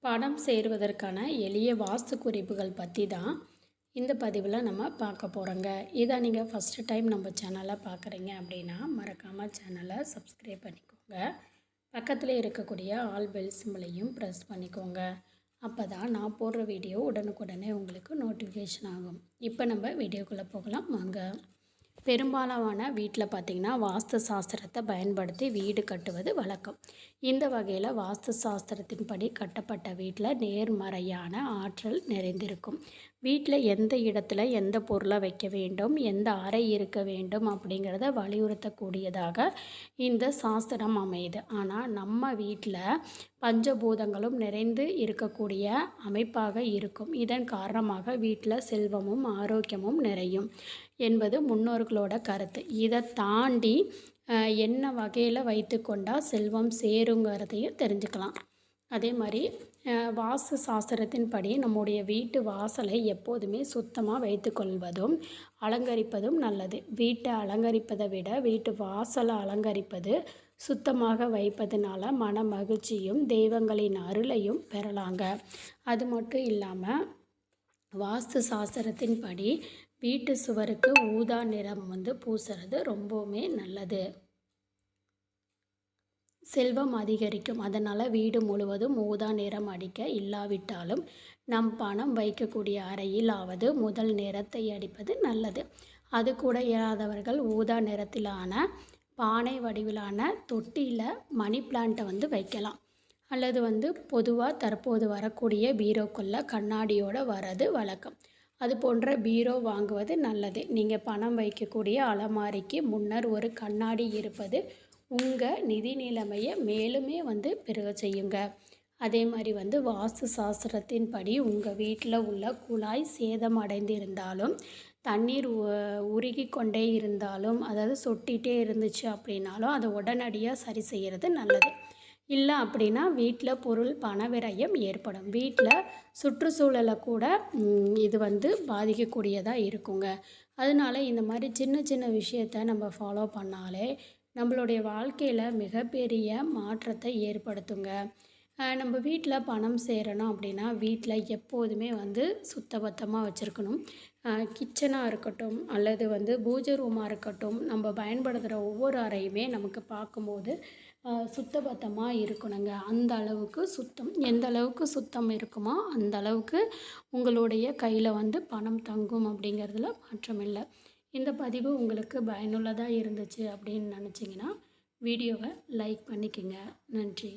பணம் சேருவதற்கான எளிய வாஸ்து குறிப்புகள் பற்றி தான் இந்த பதிவில் நம்ம பார்க்க போகிறோங்க. இதை நீங்கள் ஃபஸ்ட்டு டைம் நம்ம சேனலை பார்க்குறீங்க அப்படின்னா மறக்காமல் சேனலை சப்ஸ்கிரைப் பண்ணிக்கோங்க. பக்கத்தில் இருக்கக்கூடிய ஆல் பெல் சிம்பிளையும் ப்ரெஸ் பண்ணிக்கோங்க. அப்போ தான் நான் போடுற வீடியோ உடனுக்குடனே உங்களுக்கு நோட்டிஃபிகேஷன் ஆகும். இப்போ நம்ம வீடியோக்குள்ளே போகலாம் வாங்க. பெரும்பாலான வீட்டில் பார்த்திங்கன்னா வாஸ்து சாஸ்திரத்தை பயன்படுத்தி வீடு கட்டுவது வழக்கம். இந்த வகையில் வாஸ்து சாஸ்திரத்தின்படி கட்டப்பட்ட வீட்டில் நேர்மறையான ஆற்றல் நிறைந்திருக்கும். வீட்டில் எந்த இடத்துல எந்த பொருளை வைக்க வேண்டும், எந்த அறை இருக்க வேண்டும் அப்படிங்கிறத வலியுறுத்தக்கூடியதாக இந்த சாஸ்திரம் அமையுது. ஆனால் நம்ம வீட்டில் பஞ்சபூதங்களும் நிறைந்து இருக்கக்கூடிய அமைப்பாக இருக்கும். இதன் காரணமாக வீட்டில் செல்வமும் ஆரோக்கியமும் நிறையும் என்பது முன்னோர்களோட கருத்து. இதை தாண்டி என்ன வகையில் வைத்து கொண்டால் செல்வம் சேருங்கிறதையும் தெரிஞ்சுக்கலாம். அதே மாதிரி வாஸ்து சாஸ்திரத்தின்படி நம்முடைய வீட்டு வாசலை எப்போதுமே சுத்தமாக வைத்து கொள்வதும் அலங்கரிப்பதும் நல்லது. வீட்டை அலங்கரிப்பதை விட வீட்டு வாசலை அலங்கரிப்பது, சுத்தமாக வைப்பதனால மன மகிழ்ச்சியும் தெய்வங்களின் அருளையும் பெறலாங்க. அது மட்டும் இல்லாமல் வாஸ்து சாஸ்திரத்தின்படி வீட்டு சுவருக்கு ஊதா நிறம் பூசுறது ரொம்பவுமே நல்லது. செல்வம் அதிகரிக்கும். அதனால் வீடு முழுவதும் ஊதா நிறம் அடிக்க இல்லாவிட்டாலும் நம் பணம் வைக்கக்கூடிய அறையிலாவது முதல் நிறத்தை அடிப்பது நல்லது. அது கூட இயலாதவர்கள் ஊதா நிறத்திலான பானை வடிவிலான தொட்டியில் மணி பிளான்ட்டை வைக்கலாம். அல்லது பொதுவாக தற்போது வரக்கூடிய பீரோக்குள்ளே கண்ணாடியோடு வர்றது வழக்கம். அது போன்ற பீரோ வாங்குவது நல்லது. நீங்கள் பணம் வைக்கக்கூடிய அலமாரிக்கு முன்னர் ஒரு கண்ணாடி இருப்பது உங்கள் நிதி நிலைமையை மேலுமே பெருக செய்யுங்க. அதே மாதிரி வாஸ்து சாஸ்திரத்தின்படி உங்கள் வீட்டில் உள்ள குழாய் சேதம் அடைந்திருந்தாலும், தண்ணீர் உருகி கொண்டே இருந்தாலும், அதாவது சொட்டிகிட்டே இருந்துச்சு அப்படின்னாலும் அதை உடனடியாக சரி செய்கிறது நல்லது. இல்லை அப்படின்னா வீட்டில் பொருள் பண விரயம் ஏற்படும். வீட்டில் சுற்றுச்சூழலை கூட இது பாதிக்கக்கூடியதாக இருக்குங்க. அதனால இந்த மாதிரி சின்ன சின்ன விஷயத்தை நம்ம ஃபாலோ பண்ணாலே நம்மளுடைய வாழ்க்கையில் மிகப்பெரிய மாற்றத்தை ஏற்படுத்துங்க. நம்ம வீட்டில் பணம் சேரணும் அப்படின்னா வீட்டில் எப்போதுமே சுத்தபத்தமாக வச்சுருக்கணும். கிச்சனாக இருக்கட்டும் அல்லது பூஜை ரூமாக இருக்கட்டும், நம்ம பயன்படுத்துகிற ஒவ்வொரு அறையுமே நமக்கு பார்க்கும்போது சுத்தபத்தமாக இருக்கணுங்க. அந்த அளவுக்கு சுத்தம், எந்த அளவுக்கு சுத்தம் இருக்குமோ அந்த அளவுக்கு உங்களுடைய கையில் பணம் தங்கும் அப்படிங்கிறதுல மாற்றமில்லை. இந்த பதிவு உங்களுக்கு பயனுள்ளதாக இருந்துச்சு அப்படின்னு நினச்சிங்கன்னா வீடியோவை லைக் பண்ணிக்கங்க. நன்றி.